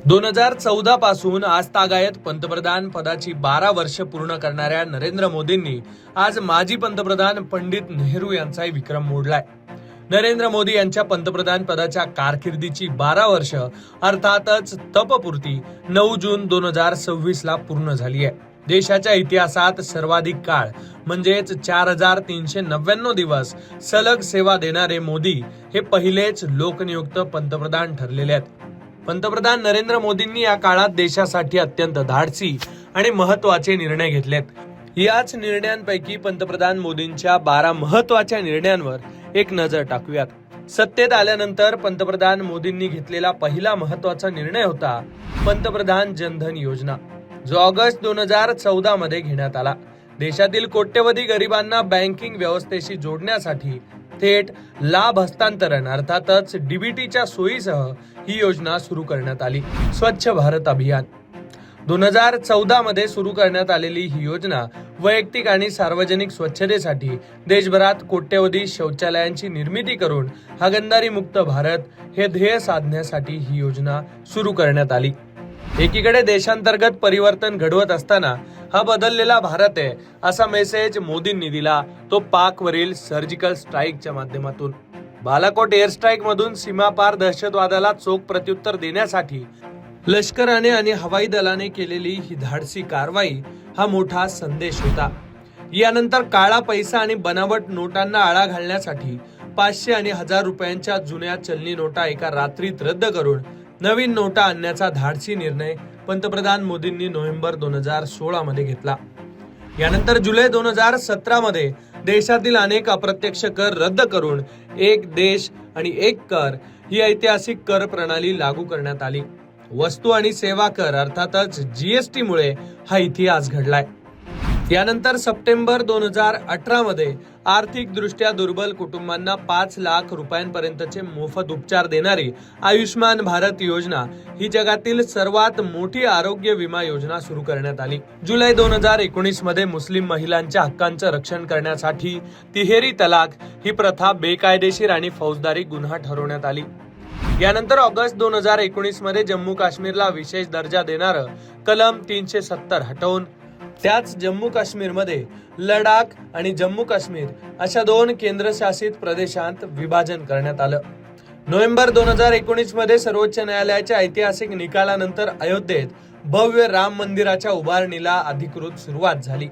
2014 पासून आज तागायत पंतप्रधान पदाची 12 वर्ष पूर्ण करणाऱ्या नरेंद्र मोदींनी आज माजी पंतप्रधान पंडित नेहरू यांचाही विक्रम मोडलाय. नरेंद्र मोदी यांच्या पंतप्रधान पदाच्या कारकिर्दीची 12 वर्ष अर्थातच तपपूर्ती 9 जून 2026 ला पूर्ण झाली आहे. देशाच्या इतिहासात सर्वाधिक काळ म्हणजेच 4399 दिवस सलग सेवा देणारे मोदी हे पहिलेच लोकनियुक्त पंतप्रधान ठरलेले आहेत. पंतप्रधान नरेंद्र मोदींनी या काळात देशासाठी अत्यंत धाडसी आणि महत्वाचे निर्णय घेतलेत. याच निर्णयांपैकी पंतप्रधान मोदींच्या 12 महत्वाच्या निर्णयांवर एक नजर टाकूयात. सत्तेत आल्यानंतर पंतप्रधान मोदींनी घेतलेला पहिला महत्वाचा निर्णय होता पंतप्रधान जनधन योजना, जो ऑगस्ट 2014 मध्ये घेण्यात आला. देशातील कोट्यवधी गरिबांना बँकिंग व्यवस्थेशी जोडण्यासाठी थेट लाभ हस्तांतरण अर्थातच डीबीटीच्या सोयीसह ही योजना सुरू करण्यात आली. स्वच्छ भारत अभियान 2014 मध्ये सुरू करण्यात आलेली ही योजना वैयक्तिक आणि सार्वजनिक स्वच्छतेसाठी देशभरात कोट्यवधी शौचालयांची निर्मिती करून हागणदारी मुक्त भारत हे ध्येय साधण्यासाठी ही योजना सुरू करण्यात आली. एकीकडे देशांतर्गत परिवर्तन घडवत असताना हा बदललेला भारत आहे असा मेसेज मोदींनी दिला, तो पाकवरील सर्जिकल स्ट्राईकच्या माध्यमातून. बालाकोट एअर स्ट्राईक मधून सीमापार दहशतवादाला चोख प्रत्युत्तर देण्यासाठी लष्कराने आणि हवाई दलाने केलेली ही धाडसी कारवाई हा मोठा संदेश होता. यानंतर काळा पैसा आणि बनावट नोटांना आळा घालण्यासाठी 500 आणि 1000 रुपयांच्या जुन्या चलनी नोटा एका रात्रीत रद्द करून नवीन नोटा आणण्याचा धाडसी निर्णय पंतप्रधान मोदींनी नोव्हेंबर 2016 मध्ये घेतला. यानंतर जुलै 2017 मध्ये देशातील अनेक अप्रत्यक्ष कर रद्द करून एक देश आणि एक कर ही ऐतिहासिक कर प्रणाली लागू करण्यात आली. वस्तू आणि सेवा कर अर्थातच जीएसटी मुळे हा इतिहास घडलाय. यानंतर सप्टेंबर 2018 मध्ये आर्थिक दृष्ट्या दुर्बल कुटुंबांना 5 लाख रुपयांपर्यंतचे मोफत उपचार देणारी आयुष्मान भारत योजना ही जगातील सर्वात मोठी आरोग्य विमा योजना सुरू करण्यात आली. जुलै 2019 मध्ये मुस्लिम महिलांच्या हक्कांचं रक्षण करण्यासाठी तिहेरी तलाक ही प्रथा बेकायदेशीर आणि फौजदारी गुन्हा ठरवण्यात आली. यानंतर ऑगस्ट 2019 मध्ये जम्मू काश्मीरला विशेष दर्जा देणारं कलम 370 हटवून त्याच जम्मू काश्मीरमध्ये लडाख आणि जम्मू काश्मीर अशा 2 केंद्रशासित प्रदेशांत विभाजन करण्यात आलं. नोव्हेंबर 2019 मध्ये सर्वोच्च न्यायालयाच्या ऐतिहासिक निकालानंतर अयोध्येत भव्य राम मंदिराच्या उभारणीला अधिकृत सुरुवात झाली.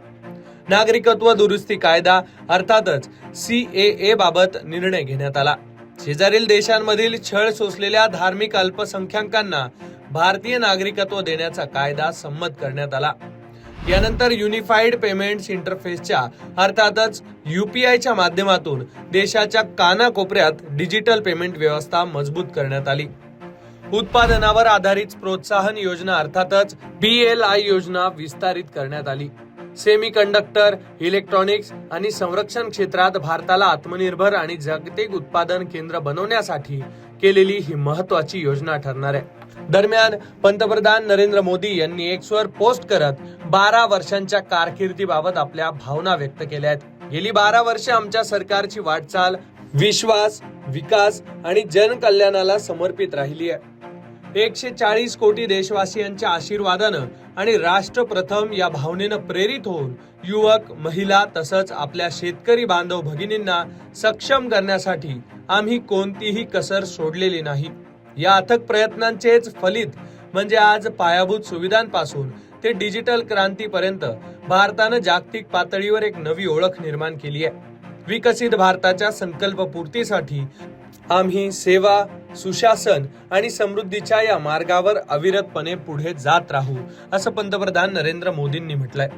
नागरिकत्व दुरुस्ती कायदा अर्थातच CAA बाबत निर्णय घेण्यात आला. शेजारील देशांमधील छळ सोसलेल्या धार्मिक अल्पसंख्याकांना भारतीय नागरिकत्व देण्याचा कायदा संमत करण्यात आला. यानंतर युनिफाईड पेमेंट्स इंटरफेसच्या अर्थातच UPIच्या माध्यमातून देशाच्या कानाकोपऱ्यात डिजिटल पेमेंट व्यवस्था मजबूत करण्यात आली. उत्पादनावर आधारित प्रोत्साहन योजना अर्थातच PLI योजना विस्तारित करण्यात आली. सेमीकंडक्टर, इलेक्ट्रॉनिक्स आणि संरक्षण क्षेत्रात भारताला आत्मनिर्भर आणि जागतिक उत्पादन केंद्र बनवण्यासाठी केलेली ही महत्वाची योजना ठरणार आहे. दरम्यान पंतप्रधान नरेंद्र मोदी यांनी Xवर पोस्ट करत 12 वर्षांच्या कारकिर्दीबाबत आपल्या भावना व्यक्त केल्या आहेत. गेली 12 वर्ष आमच्या सरकारची वाटचाल विश्वास, विकास आणि जनकल्याणाला समर्पित राहिली आहे. 140 कोटी देशवासियांच्या आशीर्वादानं आणि राष्ट्र प्रथम या भावनेनं प्रेरित होऊन युवक, महिला तसंच आपल्या शेतकरी बांधव भगिनींना सक्षम करण्यासाठी आम्ही कोणतीही कसर सोडलेली नाही. या अथक प्रयत्नांचेच फलित म्हणजे आज पायाभूत सुविधांपासून ते डिजिटल क्रांतीपर्यंत भारतानं जागतिक पातळीवर एक नवी ओळख निर्माण केली आहे. विकसित भारताच्या संकल्पपूर्तीसाठी आम्ही सेवा, सुशासन आणि समृद्धीच्या या मार्गावर अविरतपणे पुढे जात राहू, असं पंतप्रधान नरेंद्र मोदींनी म्हटलंय.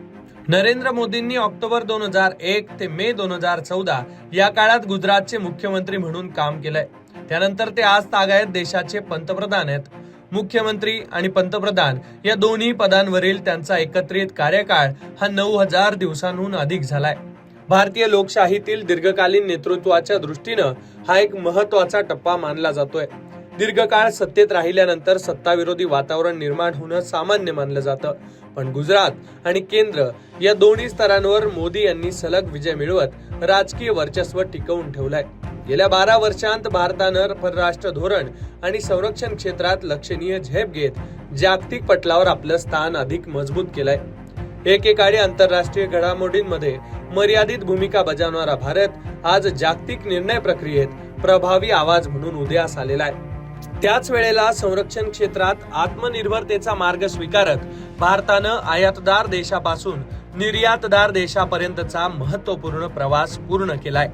नरेंद्र मोदींनी ऑक्टोबर 2001 ते मे 2014 या काळात गुजरातचे मुख्यमंत्री म्हणून काम केलंय. त्यानंतर ते आज तागायत देशाचे पंतप्रधान आहेत. मुख्यमंत्री आणि पंतप्रधान या दोन्ही पदांवरील त्यांचा एकत्रित कार्यकाळ हा 9000 दिवसांहून अधिक झालाय. भारतीय लोकशाहीतील दीर्घकालीन नेतृत्वाच्या दृष्टीनं हा एक महत्वाचा टप्पा मानला जातोय. दीर्घकाळ सत्तेत राहिल्यानंतर सत्ताविरोधी वातावरण निर्माण होणं सामान्य मानलं जातं, पण गुजरात आणि केंद्र या दोन्ही स्तरांवर मोदी यांनी सलग विजय मिळवत राजकीय वर्चस्व टिकवून ठेवलंय. गेल्या 12 वर्षांत भारतानं परराष्ट्र धोरण आणि संरक्षण क्षेत्रात लक्षणीय झेप घेत जागतिक पटलावर आपलं स्थान अधिक मजबूत केलंय. एकेकाळी आंतरराष्ट्रीय घडामोडींमध्ये मर्यादित भूमिका बजावणारा भारत आज जागतिक निर्णय प्रक्रियेत प्रभावी आवाज म्हणून उदयास आलेला आहे. त्याच वेळेला संरक्षण क्षेत्रात आत्मनिर्भरतेचा मार्ग स्वीकारत भारतानं आयातदार देशापासून निर्यातदार देशापर्यंतचा महत्त्वपूर्ण प्रवास पूर्ण केलाय.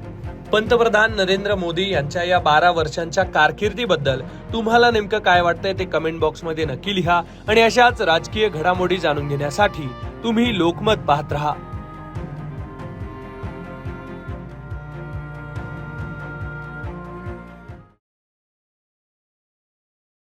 पंतप्रधान नरेंद्र मोदी यांच्या या 12 वर्षांच्या कारकिर्दीबद्दल तुम्हाला नेमकं काय वाटतंय ते कमेंट बॉक्समध्ये नक्की लिहा आणि अशाच राजकीय घडामोडी जाणून घेण्यासाठी तुम्ही लोकमत पाहत राहा.